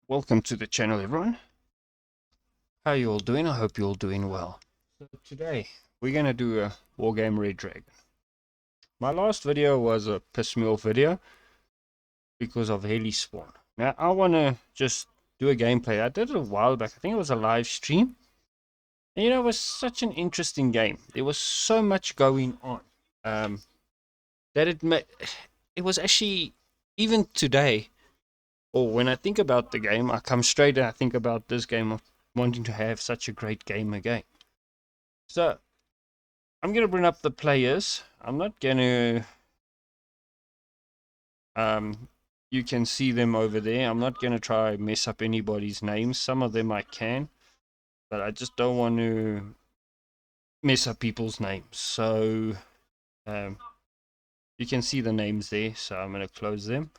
Welcome to the channel, everyone. How you all doing? I hope you're all doing well. So today we're gonna do a wargame Red Dragon. My last video was a piss me off video because of heli spawn. Now I wanna just do a gameplay. I did it a while back. I think it was a live stream. And it was such an interesting game. There was so much going on. Um, that it was actually, even today, or when I think about the game, I come straight and I think about this game of wanting to have such a great game again. So I'm gonna bring up the players. I'm not gonna you can see them over there. I'm not gonna try mess up anybody's names. Some of them I can, but I just don't want to mess up people's names. So um, you can see the names there, so I'm gonna close them.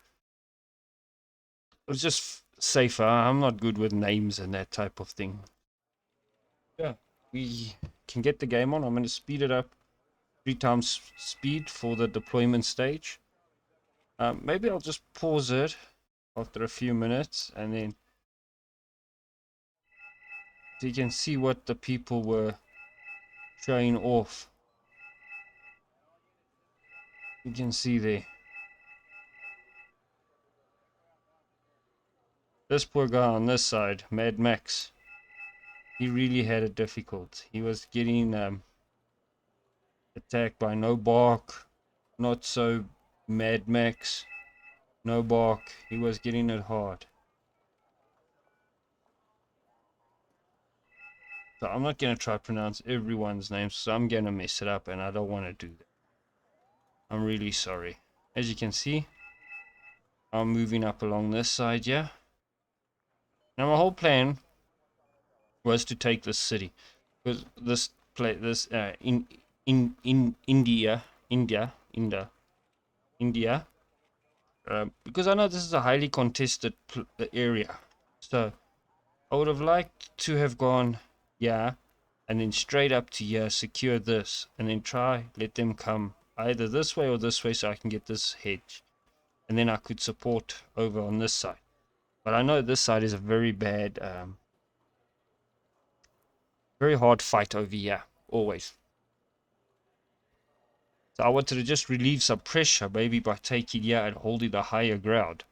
It's just safer. I'm not good with names and that type of thing. Yeah, we can get the game on. I'm gonna speed it up 3 times speed for the deployment stage. Maybe I'll just pause it after a few minutes and then so you can see what the people were showing off. You can see there. This poor guy on this side, Mad Max, he really had it difficult. He was getting attacked by No Bark, not so Mad Max, No Bark. He was getting it hard. So I'm not going to try to pronounce everyone's name, so I'm going to mess it up, and I don't want to do that. I'm really sorry. As you can see, I'm moving up along this side, yeah? Now my whole plan was to take this city, because this place, this in India, because I know this is a highly contested area, so I would have liked to have gone, yeah, and then straight up to here, secure this, and then try let them come either this way or this way, so I can get this hedge, and then I could support over on this side. But I know this side is a very bad, very hard fight over here, always. So I wanted to just relieve some pressure, maybe by taking here and holding the higher ground.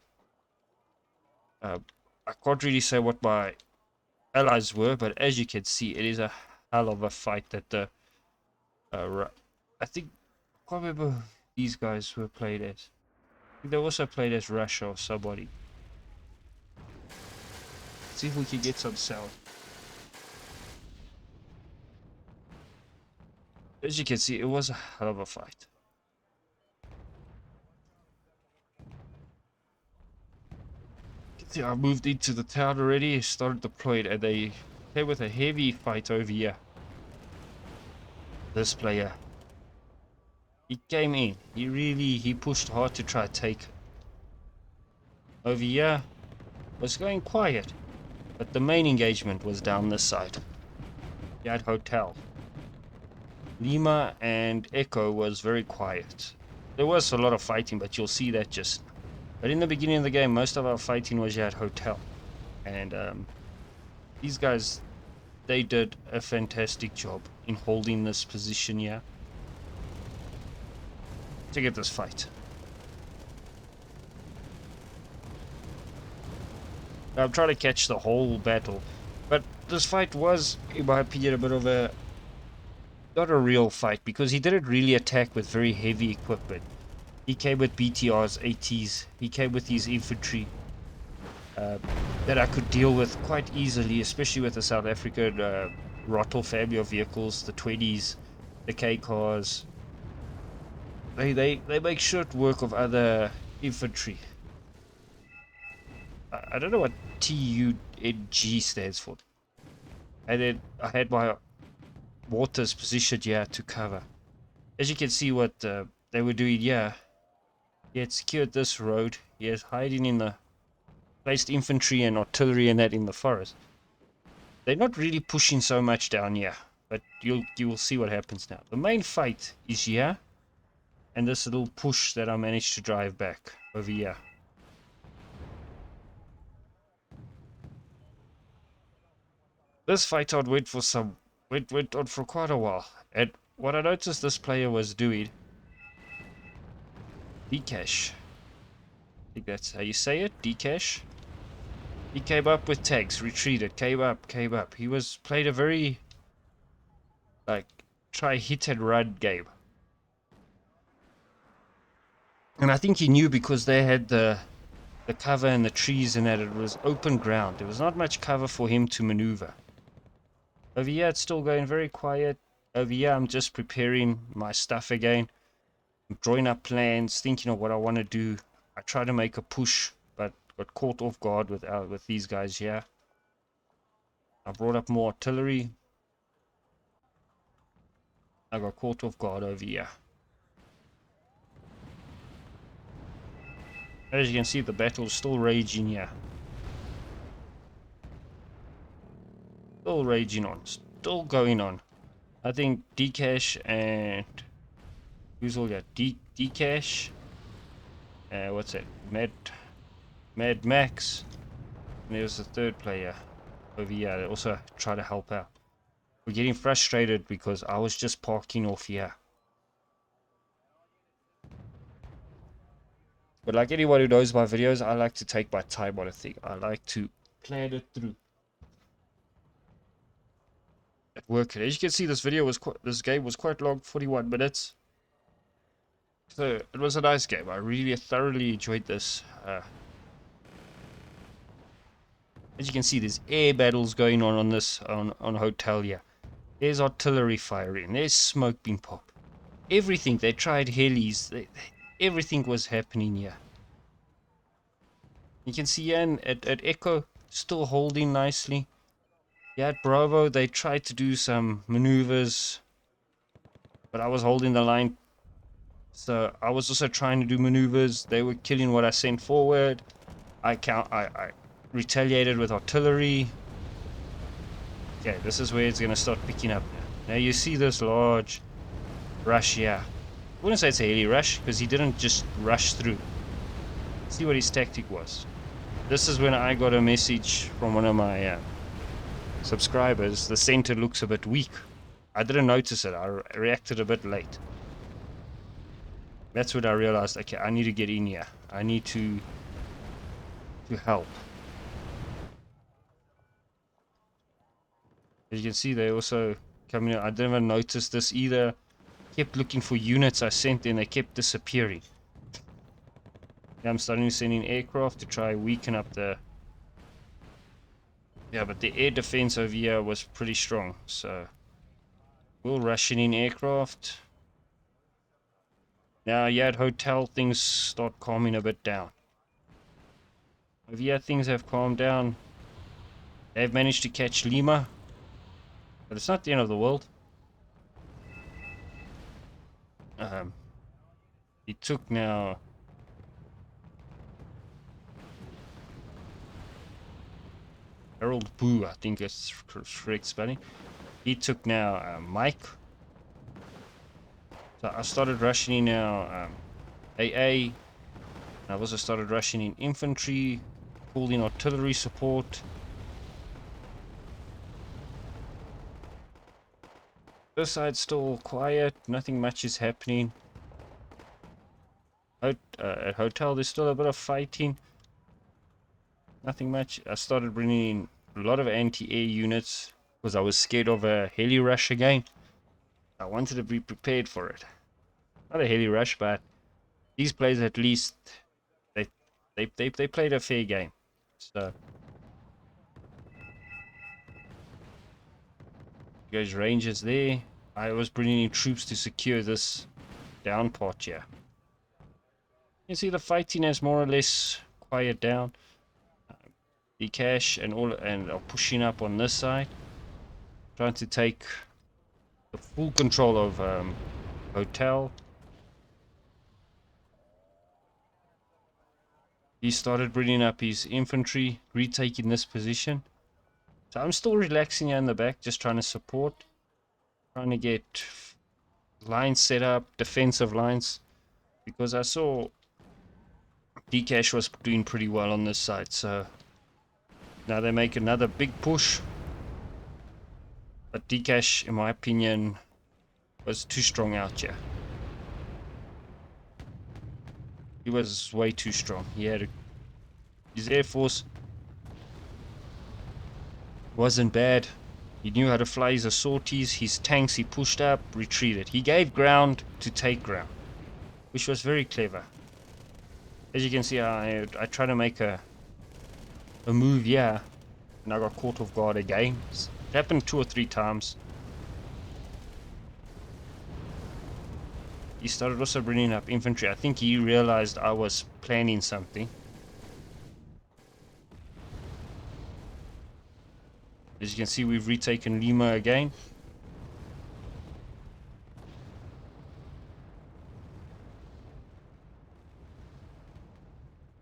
Uh, I can't really say what my allies were, but as you can see, it is a hell of a fight that the... I think... I can't remember who these guys were played as. I think they also played as Russia or somebody. Let's see if we can get some sound. As you can see, it was a hell of a fight. See, I moved into the town already, started deployed, and they came with a heavy fight over here. This player, he came in, he pushed hard to try to take. Over here was going quiet, but the main engagement was down this side. Yard Hotel. Lima and Echo was very quiet. There was a lot of fighting, but you'll see that just... But in the beginning of the game, most of our fighting was Yard Hotel. And these guys, they did a fantastic job in holding this position here to get this fight. I'm trying to catch the whole battle, but this fight was, in my opinion, a bit of a... not a real fight, because he didn't really attack with very heavy equipment. He came with BTRs, ATs, he came with his infantry that I could deal with quite easily, especially with the South African Rottle family of vehicles, the 20s, the K cars. They make short work of other infantry. I don't know what TUNG stands for. And then I had my mortars positioned here to cover. As you can see what they were doing here. He had secured this road. He is hiding in the... placed infantry and artillery and that in the forest. They're not really pushing so much down here. But you will see what happens now. The main fight is here. And this little push that I managed to drive back over here. This fight out went on for quite a while. And what I noticed this player was doing, Dcash. I think that's how you say it, Dcash. He came up with tags, retreated, came up. He played a very like try hit and run game. And I think he knew because they had the cover and the trees and that it was open ground. There was not much cover for him to maneuver. Over here it's still going very quiet. Over here I'm just preparing my stuff again. I'm drawing up plans, thinking of what I want to do. I try to make a push, but got caught off guard with these guys here. I brought up more artillery. I got caught off guard over here. As you can see, the battle is still raging here. Still raging on. Still going on. I think Dcash and... Who's all got? Dcash. What's it? Mad Max. And there's a third player over here that also try to help out. We're getting frustrated because I was just parking off here. But like anyone who knows my videos, I like to take my time on a thing. I like to plan it through. At work. As you can see, this game was quite long, 41 minutes. So it was a nice game. I really thoroughly enjoyed this. As you can see, there's air battles going on this on hotel here. There's artillery firing. There's smoke being popped. Everything. They tried helis. Everything was happening here. You can see here at Echo, still holding nicely. Yeah, at Bravo, they tried to do some maneuvers, but I was holding the line. So I was also trying to do maneuvers. They were killing what I sent forward. I retaliated with artillery. Okay, this is where it's gonna start picking up now. Now you see this large rush here. I wouldn't say it's a heli rush because he didn't just rush through. See what his tactic was. This is when I got a message from one of my subscribers. The center looks a bit weak. I didn't notice it. I reacted a bit late. That's when I realized, okay, I need to get in here. I need to help. As you can see, they also coming in. I didn't even notice this either. Kept looking for units I sent in. They kept disappearing. Yeah, I'm starting to send in aircraft to try weaken up the... Yeah, but the air defense over here was pretty strong. So we'll rushing in aircraft. Now, yeah, at hotel, things start calming a bit down. Over here, things have calmed down. They've managed to catch Lima. But it's not the end of the world. He took now... Harold Boo, I think it's correct spelling. He took now Mike. So I started rushing in now AA. I've also started rushing in infantry, called in artillery support. This side's still quiet, nothing much is happening. At hotel there's still a bit of fighting. Nothing much. I started bringing in a lot of anti-air units because I was scared of a heli rush again. I wanted to be prepared for it. Not a heli rush, but these players at least they played a fair game. So goes Rangers there. I was bringing in troops to secure this down part here. You see the fighting has more or less quiet down. The cash and are pushing up on this side, trying to take the full control of hotel. He started bringing up his infantry, retaking this position. So I'm still relaxing here in the back, just trying to support, trying to get lines set up, defensive lines, because I saw Dcash was doing pretty well on this side. So now they make another big push. But Dcash, in my opinion, was too strong out here. He was way too strong. His air force wasn't bad. He knew how to fly his assorties, his tanks he pushed up, retreated. He gave ground to take ground, which was very clever. As you can see, I tried to make a move here, and I got caught off guard again. It happened 2 or 3 times. He started also bringing up infantry. I think he realized I was planning something. As you can see, we've retaken Lima again.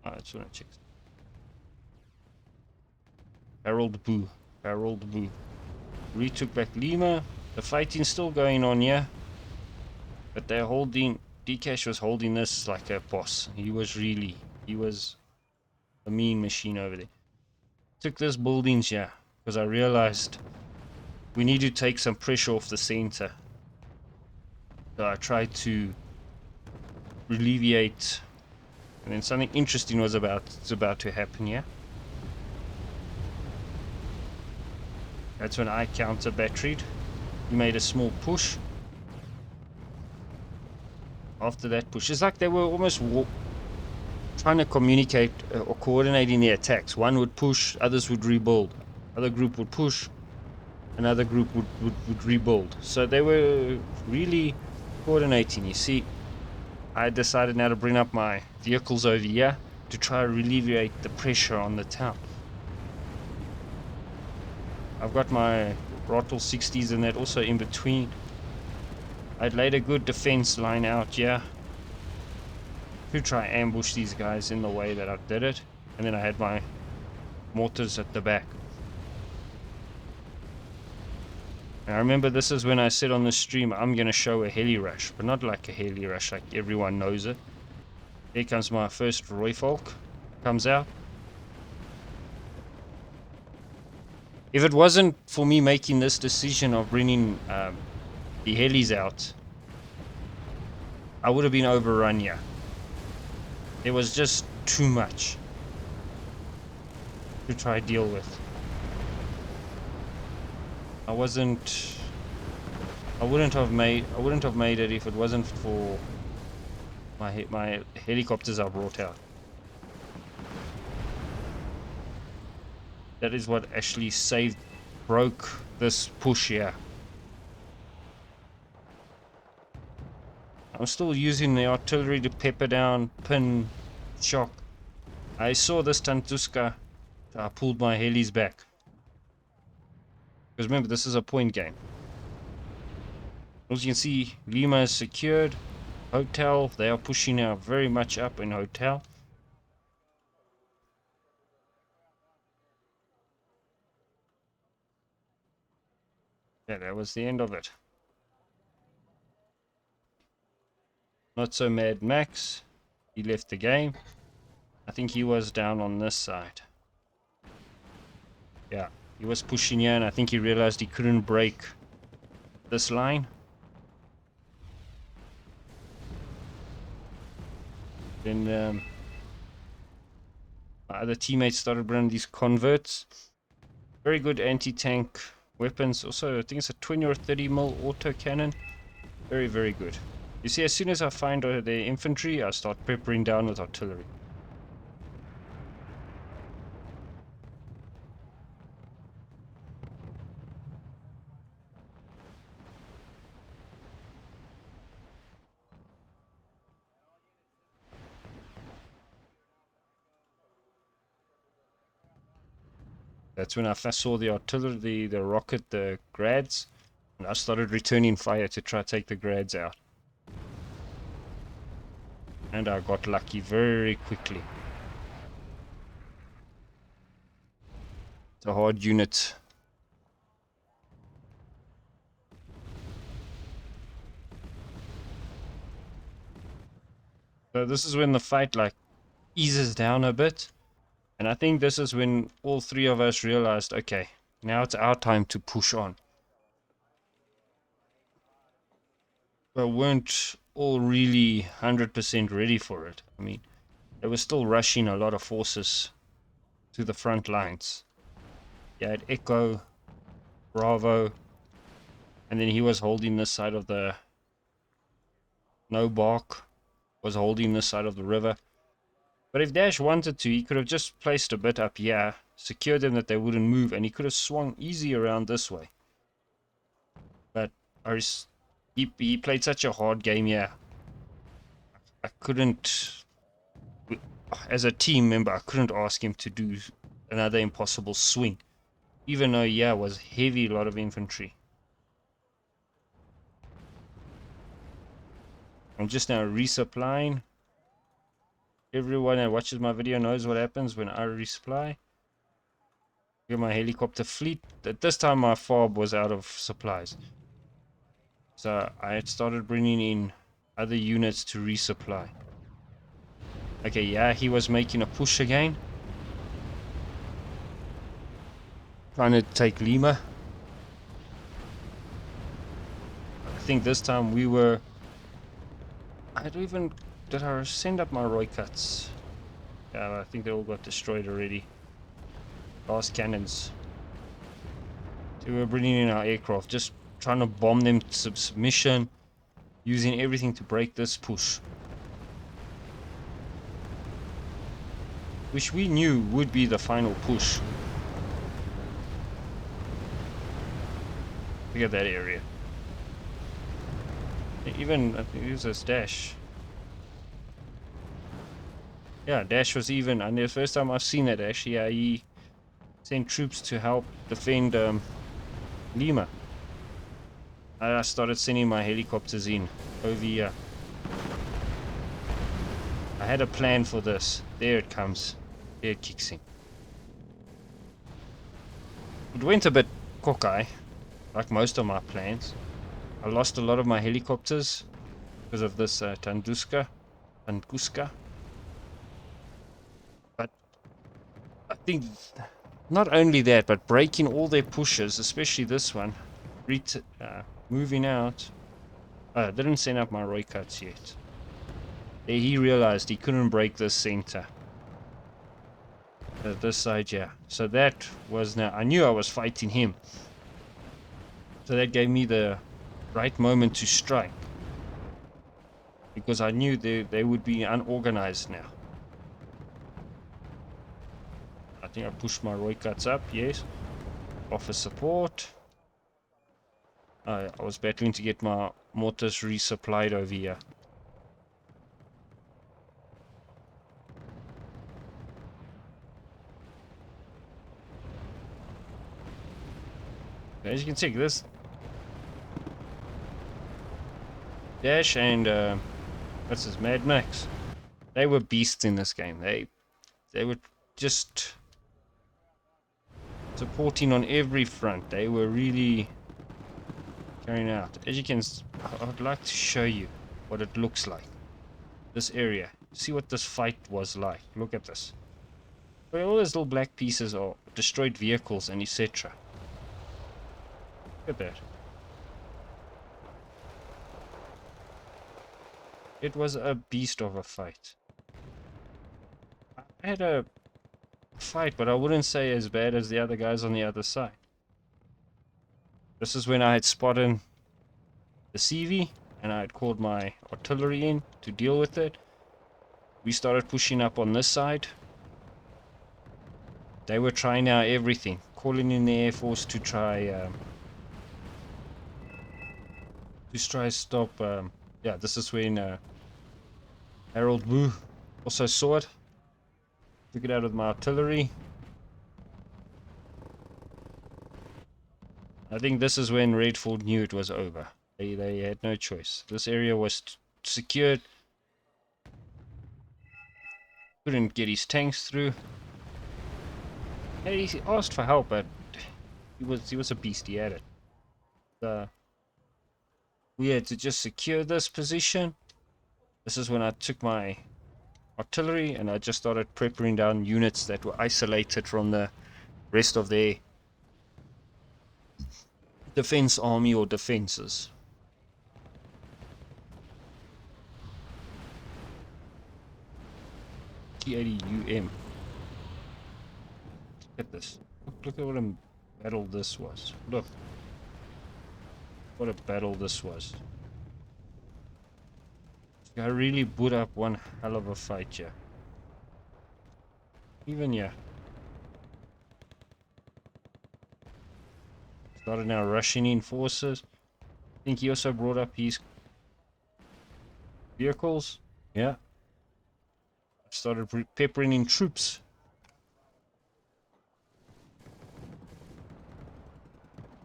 I just want to check. Harold Boo. Retook back Lima. The fighting's still going on here. But they're holding... Dcash was holding this like a boss. He was a mean machine over there. Took this buildings here, because I realized we need to take some pressure off the center. So I tried to alleviate, and then something interesting was about to happen here. That's when I counter batteried. He made a small push. After that push, it's like they were almost trying to communicate or coordinating their attacks. One would push, others would rebuild. Other group would push, another group would rebuild. So they were really coordinating. You see, I decided now to bring up my vehicles over here to try to alleviate the pressure on the town. I've got my Rottle 60s and that also in between. I'd laid a good defense line out here to try ambush these guys in the way that I did it, and then I had my mortars at the back. And I remember this is when I said on the stream I'm gonna show a heli rush, but not like a heli rush like everyone knows it. Here comes my first Royfolk, comes out. If it wasn't for me making this decision of bringing the helis out, I would have been overrun here. There was just too much to try to deal with. I wouldn't have made it if it wasn't for my helicopters I brought out. That is what actually broke this push here. I'm still using the artillery to pepper down, pin, shock. I saw this Tantuska. I pulled my helis back. Because remember, this is a point game. As you can see, Lima is secured. Hotel, they are pushing now very much up in Hotel. Yeah, that was the end of it. Not so mad Max. He left the game. I think he was down on this side. Yeah, he was pushing here and I think he realized he couldn't break this line. Then my other teammates started running these converts. Very good anti-tank weapons. Also, I think it's a 20 or 30 mil auto cannon. Very, very good. You see, as soon as I find the infantry, I start peppering down with artillery. That's when I first saw the artillery, the rocket, the grads, and I started returning fire to try to take the grads out. And I got lucky very quickly. It's a hard unit. So this is when the fight like eases down a bit. And I think this is when all three of us realized, okay, now it's our time to push on. but weren't all really 100% ready for it. I mean, they were still rushing a lot of forces to the front lines. You had Echo, Bravo, and then he was holding this side of the No Bark, was holding this side of the river. But if Dash wanted to, he could have just placed a bit up here, secured them that they wouldn't move, and he could have swung easy around this way. But he played such a hard game here. I couldn't, as a team member, I couldn't ask him to do another impossible swing. Even though, yeah, it was heavy, a lot of infantry. I'm just now resupplying. Everyone that watches my video knows what happens when I resupply. Get my helicopter fleet. At this time, my FOB was out of supplies. So I had started bringing in other units to resupply. Okay, yeah, he was making a push again. Trying to take Lima. I think this time we were... I don't even... Did I send up my Roy cuts? Yeah, I think they all got destroyed already. Last cannons. So we were bringing in our aircraft, just trying to bomb them to submission, using everything to break this push, which we knew would be the final push. Look at that area. Even, I think it was this Dash. Yeah, Dash was even, and the first time I've seen that Dash, yeah, he sent troops to help defend Lima. I started sending my helicopters in over here. I had a plan for this. There it comes. There it kicks in. It went a bit cockeye, like most of my plans. I lost a lot of my helicopters because of this Tunguska. But I think not only that, but breaking all their pushes, especially this one, moving out. I didn't send up my Roy cuts yet. There he realized he couldn't break this center. This side, yeah. So that was now, I knew I was fighting him. So that gave me the right moment to strike. Because I knew they would be unorganized now. I think I pushed my Roy cuts up, yes. Offer support. I was battling to get my mortars resupplied over here. As you can see, this Dash and what's his Mad Max? They were beasts in this game. They were just supporting on every front. They were really carrying out. As you can, I would like to show you what it looks like. This area. See what this fight was like. Look at this. Where all those little black pieces are destroyed vehicles and etc. Look at that. It was a beast of a fight. I had a fight, but I wouldn't say as bad as the other guys on the other side. This is when I had spotted the CV and I had called my artillery in to deal with it. We started pushing up on this side. They were trying out everything, calling in the Air Force to try stop. Yeah, this is when Harold Wu also saw it. Took it out with my artillery. I think this is when Redford knew it was over. They had no choice. This area was secured. Couldn't get his tanks through. He asked for help, but he was a beast. He had it. We had to just secure this position. This is when I took my artillery and I just started prepping down units that were isolated from the rest of their defense army or defenses. T80UM. Look at this. Look at what a battle this was. Look. What a battle this was. I really put up one hell of a fight here. Even here. Started now rushing in forces. I think he also brought up his vehicles. Yeah. Started peppering in troops.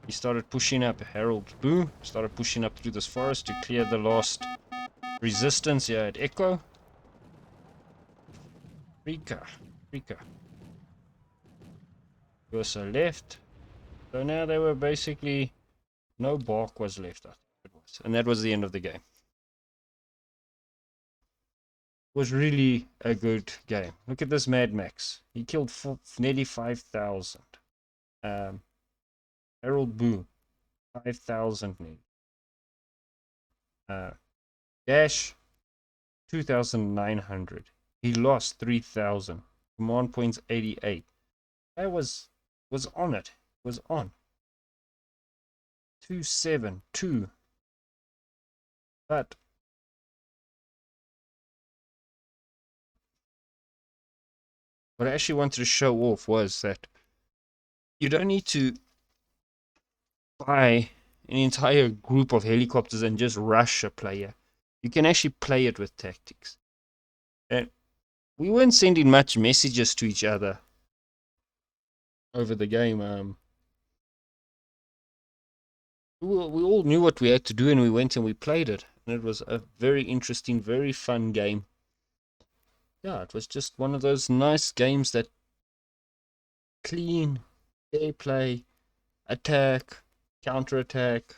He started pushing up. Harold Boo started pushing up through this forest to clear the last resistance here at Echo. Rika. He also left. So now they were basically... no bark was left, I think it was. And that was the end of the game. It was really a good game. Look at this Mad Max. He killed nearly 5,000. Harold Boo, 5,000 nearly. Dash, 2,900. He lost 3,000. Command points 88. That was on it. Was on. 272. But what I actually wanted to show off was that you don't need to buy an entire group of helicopters and just rush a player. You can actually play it with tactics. And we weren't sending much messages to each other over the game. We all knew what we had to do, and we went and we played it. And it was a very interesting, very fun game. Yeah, it was just one of those nice games that clean, gameplay, attack, counter-attack.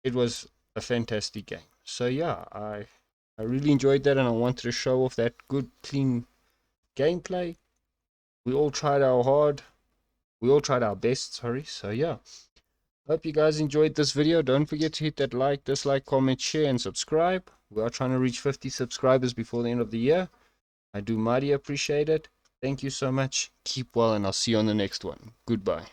It was a fantastic game. So yeah, I really enjoyed that, and I wanted to show off that good, clean gameplay. We all tried our best, sorry. So yeah, hope you guys enjoyed this video. Don't forget to hit that like, dislike, comment, share, and subscribe. We are trying to reach 50 subscribers before the end of the year. I do mighty appreciate it. Thank you so much. Keep well, and I'll see you on the next one. Goodbye.